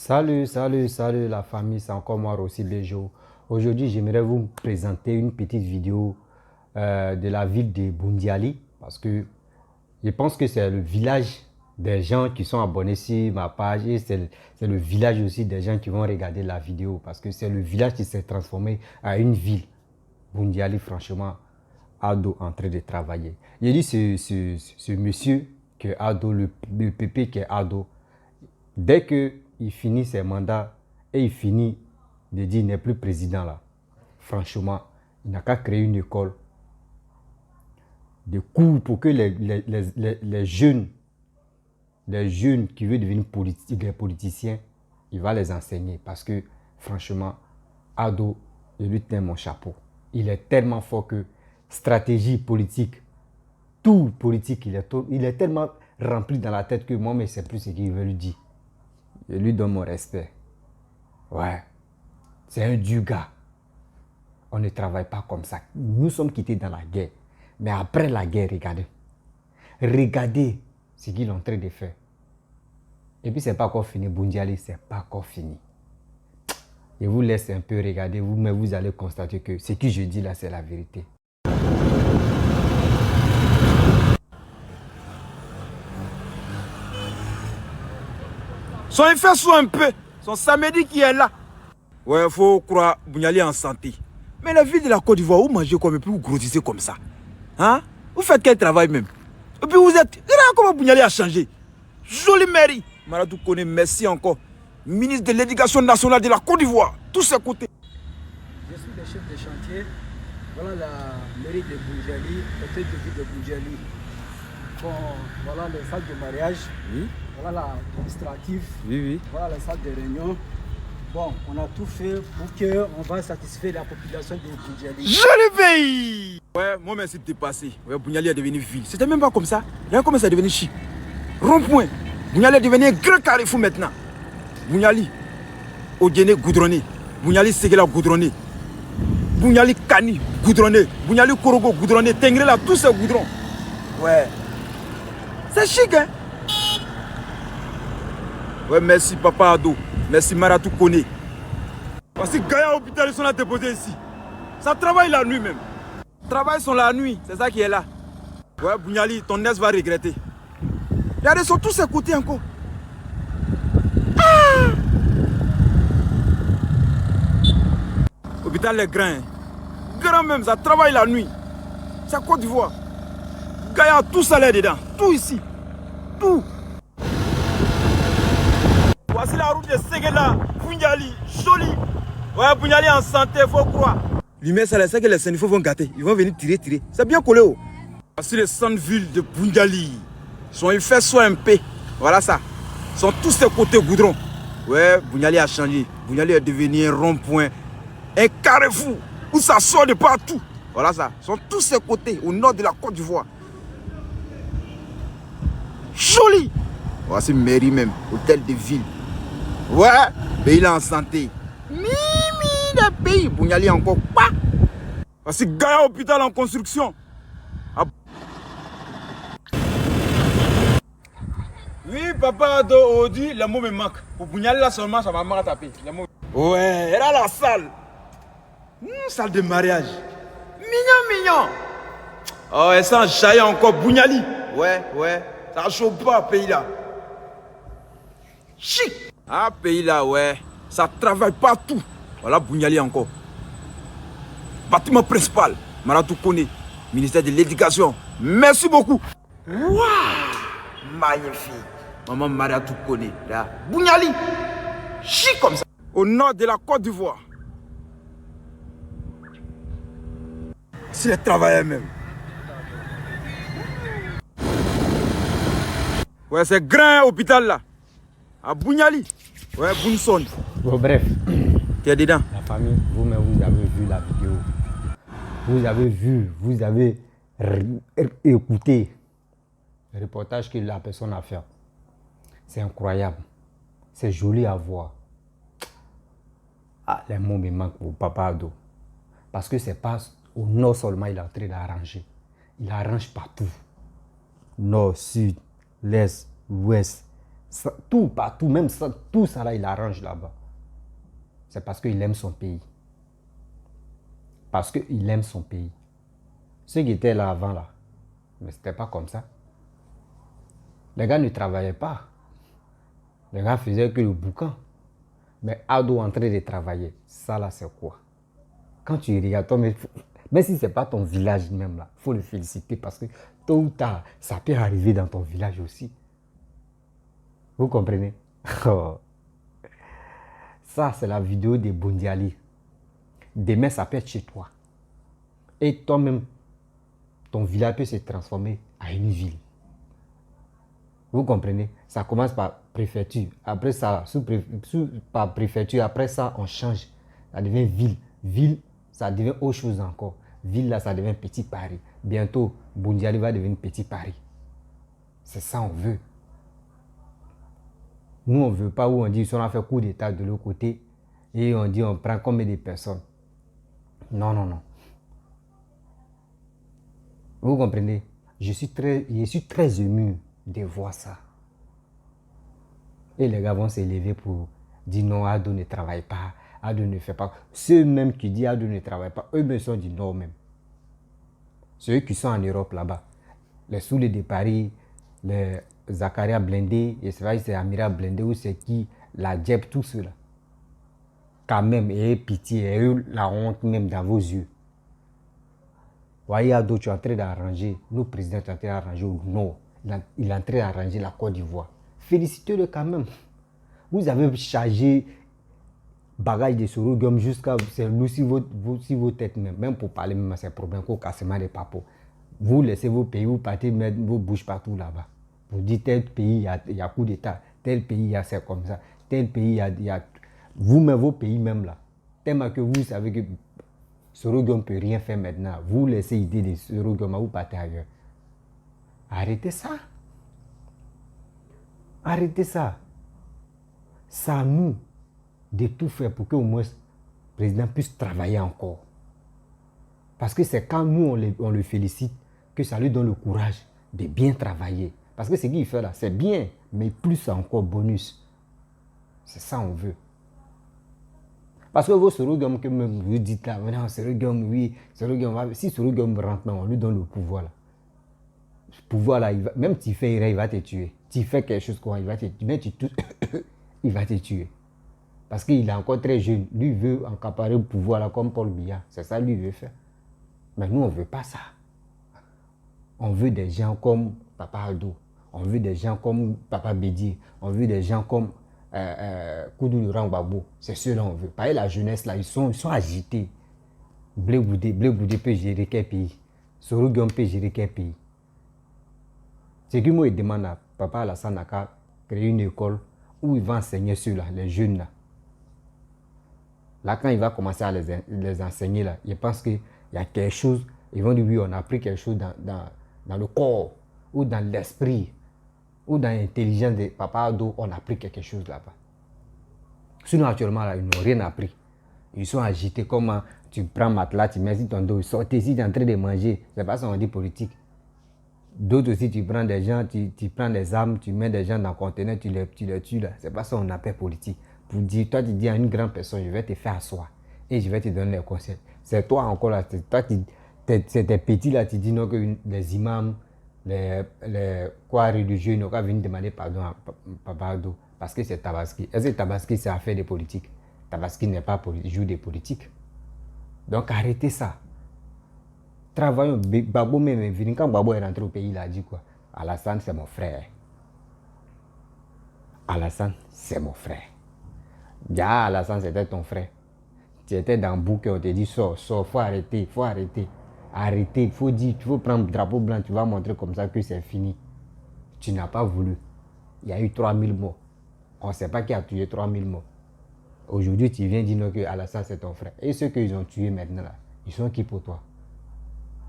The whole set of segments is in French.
Salut la famille, c'est encore moi Rossi Bejo. Aujourd'hui, j'aimerais vous présenter une petite vidéo de la ville de Boundiali parce que je pense que c'est le village des gens qui sont abonnés sur ma page et c'est le village aussi des gens qui vont regarder la vidéo parce que c'est le village qui s'est transformé en une ville. Boundiali, franchement, Ado en train de travailler. J'ai dit ce monsieur qui est Ado, le pépé qui est Ado, dès qu'il finit ses mandats et il finit de dire qu'il n'est plus président là, franchement, il n'a qu'à créer une école de cours pour que les jeunes qui veulent devenir des politiciens, il va les enseigner parce que franchement, Ado, je lui tiens mon chapeau. Il est tellement fort que stratégie politique, tout politique, il est tellement rempli dans la tête que moi, mais c'est plus ce qu'il veut lui dire. Je lui donne mon respect. Ouais, c'est un dur gars. On ne travaille pas comme ça. Nous sommes quittés dans la guerre. Mais après la guerre, regardez. Regardez ce qu'il est en train de faire. Et puis, c'est pas encore fini. Boundiali, c'est pas encore fini. Je vous laisse un peu regarder, mais vous allez constater que ce que je dis là, c'est la vérité. Son effet soit un peu, son samedi qui est là. Ouais, il faut croire Boundiali en santé. Mais la ville de la Côte d'Ivoire, vous mangez comme et puis vous grossissez comme ça. Hein? Vous faites quel travail même? Et puis vous êtes... Regarde comment Boundiali a changé. Jolie mairie. Maradou connaît, merci encore. Ministre de l'Éducation nationale de la Côte d'Ivoire. Tous ses côtés. Je suis le chef de chantier. Voilà la mairie de Boundiali, l'hôtel de ville de Boundiali. Bon, voilà les salles de mariage. Oui. Voilà l'administratif. Oui. Voilà la salle de réunion. Bon, on a tout fait pour qu'on va satisfaire la population de Boundiali. Joli pays! Ouais, moi merci de te passer. Ouais, Boundiali est devenu ville. C'était même pas comme ça. Regarde comment ça est devenu chic. Rond-point. Boundiali est devenu un grand carrefour maintenant. Boundiali, Odiene goudronné. Boundiali Segela goudronné. Boundiali Kani goudronné. Boundiali Korogo goudronné. Tengré là, tous ces goudrons. Ouais. C'est chic, hein? Ouais, merci Papa Ado. Merci Maratou Kone. Parce que Gaïa Hôpital, ils sont là déposés ici. Ça travaille la nuit même. Travaille sont la nuit, c'est ça qui est là. Ouais, Boundiali, ton ex va regretter. Regardez, ils sont tous à côté encore. Hôpital les grains. Grand même, ça travaille la nuit. C'est Côte d'Ivoire. Gaïa, tout ça là dedans. Tout ici. Tout. Voici la route de Segela, Boundiali, joli. Ouais, Boundiali en santé, faut croire. Lui-même, ça c'est que les Sénifaux vont gâter. Ils vont venir tirer. C'est bien collé. Oh. Voici les centres-villes de Boundiali. Son effet soit un P. Voilà ça. Ils sont tous ces côtés goudron. Ouais, Boundiali a changé. Boundiali est devenu un rond-point. Un carrefour où ça sort de partout. Voilà ça. Ils sont tous ces côtés au nord de la Côte d'Ivoire. Joli. Voici mairie même, hôtel de ville. Ouais, pays là en santé. Mimi de pays. Boundiali encore pas. Voici Gaïa hôpital en construction. Ah. Oui, papa Ado Odi, le mot me manque. Pour Boundiali là seulement, ça m'a tapé. Ouais, elle a la salle. Salle de mariage. Mignon. Oh, et ça jaillit encore Boundiali. Ouais. Ça chauffe pas, pays là. Chic. Ah, pays là, ouais. Ça travaille partout. Voilà Boundiali encore. Bâtiment principal. Maratou Kone. Ministère de l'Éducation. Merci beaucoup. Waouh. Magnifique. Maman Maratou Kone. Là. Boundiali. Chic comme ça. Au nord de la Côte d'Ivoire. C'est les travailleurs même. Ouais, c'est grand hôpital là. À Boundiali. Ouais, Bounson. Bon, bref. Tu es dedans. La famille, vous-même, vous avez vu la vidéo. Vous avez écouté le reportage que la personne a fait. C'est incroyable. C'est joli à voir. Ah, les mots me manquent pour Papa Ado. Parce que c'est pas au nord seulement il est en train d'arranger. Il arrange partout. Nord, sud, l'est, l'ouest. Ça, tout, partout, même ça, tout ça là, il arrange là-bas. C'est parce qu'il aime son pays. Parce qu'il aime son pays. Ceux qui étaient là avant là, mais c'était pas comme ça. Les gars ne travaillaient pas. Les gars faisaient que le boucan. Mais Ado en train de travailler, ça là c'est quoi? Quand tu regardes, toi, mais si ce n'est pas ton village même là, il faut le féliciter parce que tôt ou tard, ça peut arriver dans ton village aussi. Vous comprenez? Ça, c'est la vidéo des Bundiali. Demain, ça peut être chez toi. Et toi-même, ton village peut se transformer en une ville. Vous comprenez? Ça commence par préfecture. Après ça, par préfecture, après ça, on change. Ça devient ville. Ville, ça devient autre chose encore. Ville, là, ça devient Petit Paris. Bientôt, Bundiali va devenir Petit Paris. C'est ça on veut. Nous, on ne veut pas où on dit, si on a fait coup d'état de l'autre côté, et on dit, on prend combien de personnes. Non, non, non. Vous comprenez? Je suis très ému de voir ça. Et les gars vont s'élever pour dire non, Ado ne travaille pas, Ado ne fait pas. Ceux-mêmes qui disent Ado ne travaille pas, eux-mêmes sont du Nord même. Ceux qui sont en Europe là-bas. Les Soulés de Paris, les Zakaria Blindé, et c'est Amira Blindé ou c'est qui, la Djeb, tout cela. Quand même, ayez pitié, ayez la honte même dans vos yeux. Voyez Ado, tu es en train d'arranger, nos présidents sont en train d'arranger au Nord. Il est en train d'arranger la Côte d'Ivoire. Félicitez-le quand même. Vous avez chargé bagage de Sorogum jusqu'à si vos têtes même pour parler même à ces problèmes qu'au cassement des papos. Vous laissez vos pays, vous partez mettre vos bouches partout là-bas. Vous dites tel pays il y a coup d'état, tel pays c'est comme ça, tel pays il y a vous-même vos pays même là. Tellement que vous savez que Sorogum ne peut rien faire maintenant. Vous laissez l'idée de Sorogum, vous partez ailleurs. Arrêtez ça. Arrêtez ça. C'est à nous de tout faire pour qu'au moins le président puisse travailler encore. Parce que c'est quand nous on le félicite que ça lui donne le courage de bien travailler. Parce que ce qu'il fait là, c'est bien, mais plus encore bonus. C'est ça qu'on veut. Parce que vos Sorogum que vous dites là, maintenant Sorogum, oui, Sorogum, si Sorogum rentre, on lui donne le pouvoir là. Ce pouvoir là, même si tu fais il va te tuer. Tu fais quelque chose quoi, il va te tuer. Même il va te tuer. Parce qu'il est encore très jeune. Lui veut accaparer le pouvoir là comme Paul Biya. C'est ça lui veut faire. Mais nous on ne veut pas ça. On veut des gens comme Papa Ado. On veut des gens comme Papa Bédié. On veut des gens comme Koudou Laurent Gbagbo. C'est ceux-là on veut. Parce que la jeunesse là, ils sont agités. Blé Boudé peut gérer quel pays. Sorogum peut gérer quel pays. C'est que moi, il demande à Papa Alassane Naka créer une école où il va enseigner ceux-là, les jeunes là. Là, quand il va commencer à les enseigner là, il pense qu'il y a quelque chose. Ils vont dire oui, on a appris quelque chose dans le corps, ou dans l'esprit, ou dans l'intelligence de Papa Ado, on a appris quelque chose là-bas. Sinon, actuellement, là, ils n'ont rien appris. Ils sont agités. Comment tu prends matelas, tu mets sur ton dos, sortez ici, tu es en train de manger. C'est pas ça qu'on dit politique. D'autres aussi, tu prends des gens, tu prends des armes, tu mets des gens dans le conteneur, tu les tues là. C'est pas ça qu'on appelle politique. Pour dire, toi, tu dis à une grande personne, je vais te faire asseoir et je vais te donner les conseils. C'est toi encore là, c'est tes petits là, tu dis non que les imams, les religieux n'ont qu'à venir demander pardon à Papa Ado parce que c'est Tabaski. Est-ce que Tabaski c'est affaire de politique? Tabaski n'est pas joue de politique. Donc arrêtez ça. Travaillons. Gbagbo même est venu. Quand Gbagbo est rentré au pays, il a dit quoi? Alassane, c'est mon frère. Alassane, c'est mon frère. Déjà, Alassane, c'était ton frère. Tu étais dans le bouquet, on te dit sors, faut arrêter, faut arrêter. Arrêter, il faut dire, tu faut prendre le drapeau blanc, tu vas montrer comme ça que c'est fini. Tu n'as pas voulu. Il y a eu 3000 morts. On ne sait pas qui a tué 3000 morts. Aujourd'hui, tu viens dire que Alassane, c'est ton frère. Et ceux qu'ils ont tués maintenant, là, ils sont qui pour toi?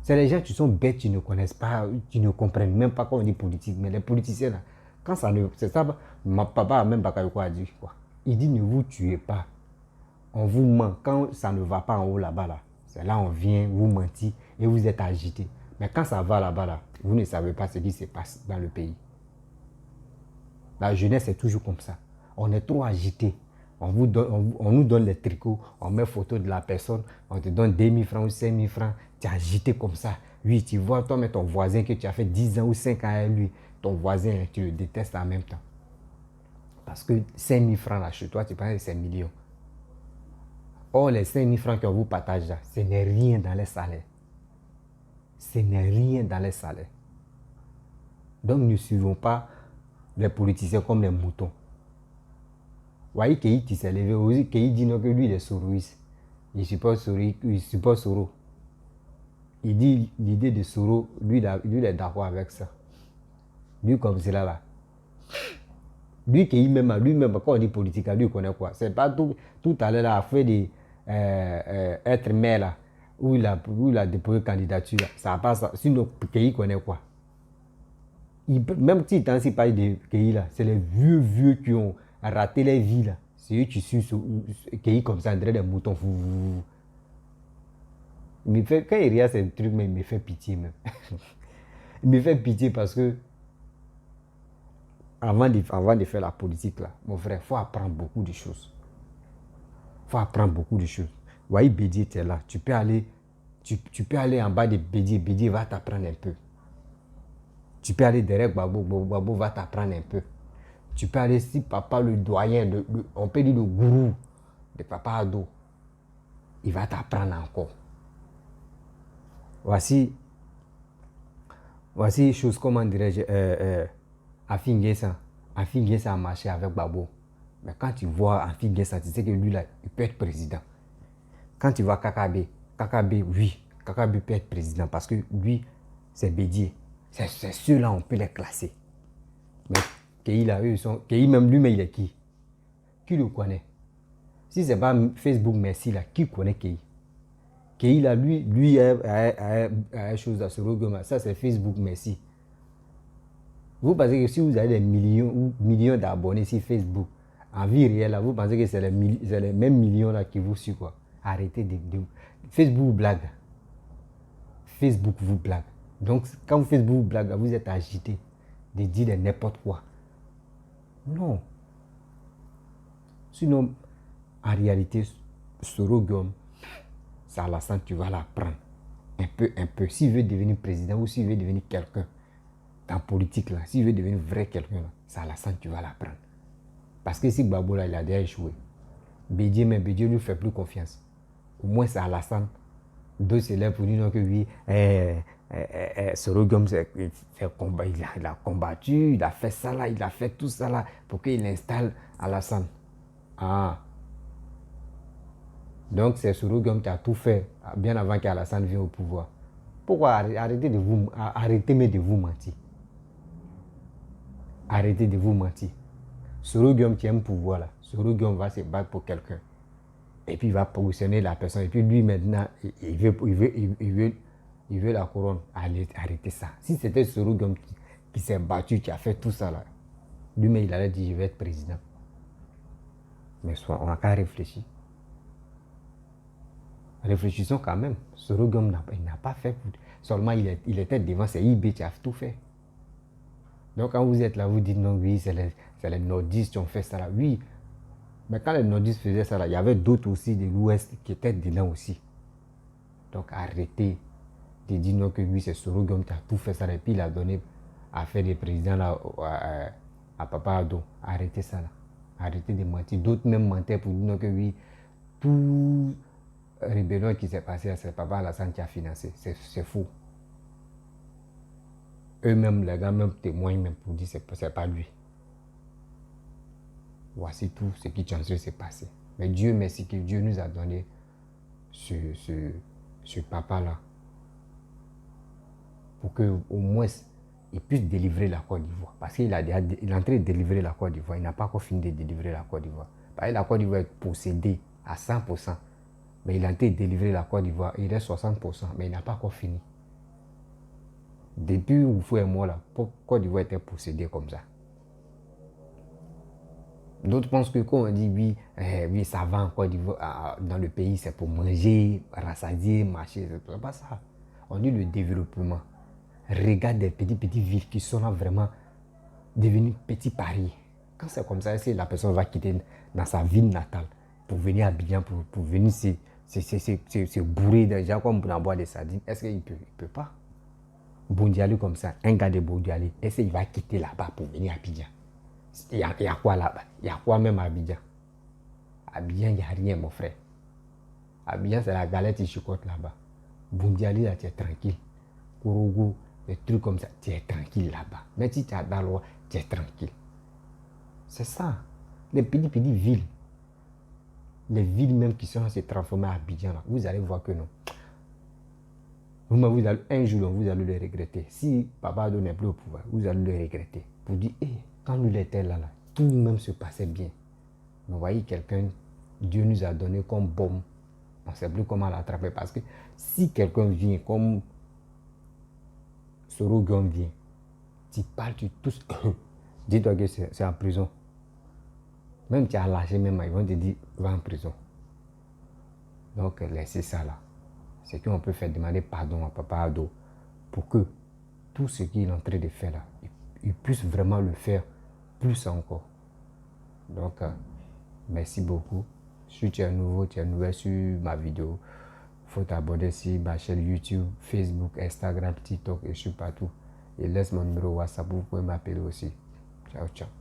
C'est les gens qui sont bêtes, qui ne connaissent pas, qui ne comprennent même pas quand on dit politique. Mais les politiciens, là, quand ça ne... C'est ça, ma papa a même pas quoi dire. Quoi. Il dit, ne vous tuez pas. On vous ment. Quand ça ne va pas en haut là-bas, là, c'est là on vient vous mentir et vous êtes agité. Mais quand ça va là-bas, là, vous ne savez pas ce qui se passe dans le pays. La jeunesse est toujours comme ça. On est trop agité. On nous donne les tricots, on met photo de la personne, on te donne 2000 francs ou 5000 francs. Tu es agité comme ça. Oui, tu vois, toi, mais ton voisin que tu as fait 10 ans ou 5 ans avec lui, ton voisin, tu le détestes en même temps. Parce que 5000 francs là, chez toi, tu penses que c'est 1 million. Or, les 5000 francs qu'on vous partage là, ce n'est rien dans les salaires. Ce n'est rien dans les salaires. Donc, ne suivons pas les politiciens comme les moutons. Vous voyez qu'il s'est levé aussi, qu'il dit non, que lui il est soroiste. Il supporte Soro. Il dit l'idée de Soro, lui il est d'accord avec ça. Lui comme cela là. Lui lui-même, quand on dit politique, lui il connaît quoi. C'est pas tout à l'heure là, fait de être maire là, où il a déposé candidature. Ça n'a pas ça. Sinon, qu'il connaît quoi. Même si tu as parlé de Kéhi là, c'est les vieux qui ont raté les vies là. C'est eux qui suivent Kéhi comme ça, on dirait des moutons. Quand il regarde ces trucs, mais il me fait pitié même. Il me fait pitié parce que avant de faire la politique là, mon frère, il faut apprendre beaucoup de choses. Il faut apprendre beaucoup de choses. Vous voyez, Bédié, tu es là. Tu peux aller en bas de Bédié. Bédié va t'apprendre un peu. Tu peux aller derrière Gbagbo, Gbagbo va t'apprendre un peu. Tu peux aller si papa le doyen, on peut dire le gourou de Papa Ado, il va t'apprendre encore. Voici une chose, comment dirais-je, Afi N'Guessan a marché avec Gbagbo. Mais quand tu vois Afi N'Guessan, tu sais que lui là, il peut être président. Quand tu vois Kakabe, oui, Kakabe peut être président parce que lui, c'est Bédié. C'est ceux-là, on peut les classer. Mais Kéhi, là, même lui, mais il est qui? Qui le connaît? Si ce n'est pas Facebook Merci, là, qui connaît Kéhi? Kéhi, là, lui a une chose à se regarder. Ça, c'est Facebook Merci. Vous pensez que si vous avez des millions d'abonnés sur Facebook, en vie réelle, là, vous pensez que c'est les mêmes millions là qui vous suivent, quoi? Arrêtez de... Facebook vous blague. Facebook vous blague. Donc, quand Facebook vous blague, vous êtes agité de dire n'importe quoi. Non. Sinon, en réalité, Soro Guom, ça la sent, tu vas l'apprendre. Un peu. S'il veut devenir président ou s'il veut devenir quelqu'un dans politique, là, s'il veut devenir vrai quelqu'un, ça la sent, tu vas l'apprendre. Parce que si Gbagbo, là, il a déjà échoué, Bédié ne lui fait plus confiance. Au moins, ça la sent. Deux célèbres pour dire que oui, Soro Guom, il a combattu, il a fait ça là, il a fait tout ça là pour qu'il installe Alassane. Ah. Donc c'est Soro Guom qui a tout fait bien avant qu'Alassane vienne au pouvoir. Pourquoi arrêtez de vous mentir? Arrêtez de vous mentir. Soro Guom tient le pouvoir là. Soro Guom va se battre pour quelqu'un. Et puis il va positionner la personne. Et puis lui maintenant, il veut la couronne. Arrêtez ça. Si c'était Soro Guom qui s'est battu, qui a fait tout ça là, lui-même il allait dire je vais être président. Mais on n'a qu'à réfléchir. Réfléchissons quand même. Soro Guom n'a pas fait. Seulement il était devant, c'est IB qui a tout fait. Donc quand vous êtes là, vous dites non, oui, c'est les nordistes qui ont fait ça là. Oui. Mais quand les nordistes faisaient ça, là, il y avait d'autres aussi de l'Ouest qui étaient dedans aussi. Donc arrêtez de dire non que lui c'est Soro Guom qui a tout fait ça et puis il a donné à faire des présidents là, à Papa Ado. Arrêtez ça là. Arrêtez de mentir. D'autres même mentaient pour dire non que oui, tout rébellion qui s'est passé, c'est Papa Alassane qui a financé. C'est faux. Eux-mêmes, les gars, même témoignent même pour dire que ce n'est pas lui. Voici tout ce qui est en train de se passer. Mais Dieu merci que Dieu nous a donné ce papa-là pour qu'au moins il puisse délivrer la Côte d'Ivoire. Parce qu'il est en train de délivrer la Côte d'Ivoire. Il n'a pas encore fini de délivrer la Côte d'Ivoire. Parce que la Côte d'Ivoire est possédée à 100%. Mais il est en train de délivrer la Côte d'Ivoire. Il reste 60%. Mais il n'a pas encore fini. Depuis Oufou et moi, la Côte d'Ivoire était possédée comme ça. D'autres pensent que quand on dit oui, ça va en Côte d'Ivoire, dans le pays, c'est pour manger, rassasier, marcher. C'est pas ça. On dit le développement. Regarde des petites villes qui sont là vraiment devenues petits Paris. Quand c'est comme ça, est-ce que la personne va quitter dans sa ville natale pour venir à Abidjan, pour venir se bourrer déjà comme pour en boire des sardines? Est-ce qu'il ne peut pas? Boundiali comme ça, un gars de Boundiali, est-ce qu'il va quitter là-bas pour venir à Abidjan? Il y a quoi là-bas? Il y a quoi même à Abidjan? Abidjan, il n'y a rien, mon frère. Abidjan, c'est la galette et chocolat là-bas. Boundiali, là, tu es tranquille. Kourougou, des trucs comme ça, tu es tranquille là-bas. Même si tu es à Daloa, tu es tranquille. C'est ça. Les petites villes. Les villes même qui sont se transformer à Abidjan, là, vous allez voir que non. Vous allez, un jour, vous allez le regretter. Si Papa n'est plus au pouvoir, vous allez le regretter. Vous dites, quand nous était là, tout nous-mêmes se passait bien. Mais vous voyez, quelqu'un, Dieu nous a donné comme bombe. On ne sait plus comment l'attraper. Parce que si quelqu'un vient comme Sorogon vient, tu parles, tu tousses, dis-toi que c'est en prison. Même tu as lâché, même ils vont te dire, va en prison. Donc, laissez ça là. C'est qu'on peut faire demander pardon à Papa Ado pour que tout ce qu'il est en train de faire là, il puisse vraiment le faire plus encore. Donc, merci beaucoup. Si tu es nouveau, tu es nouvelle sur ma vidéo, il faut t'abonner sur ma chaîne YouTube, Facebook, Instagram, TikTok et je suis partout. Et laisse mon numéro WhatsApp, vous pouvez m'appeler aussi. Ciao, ciao.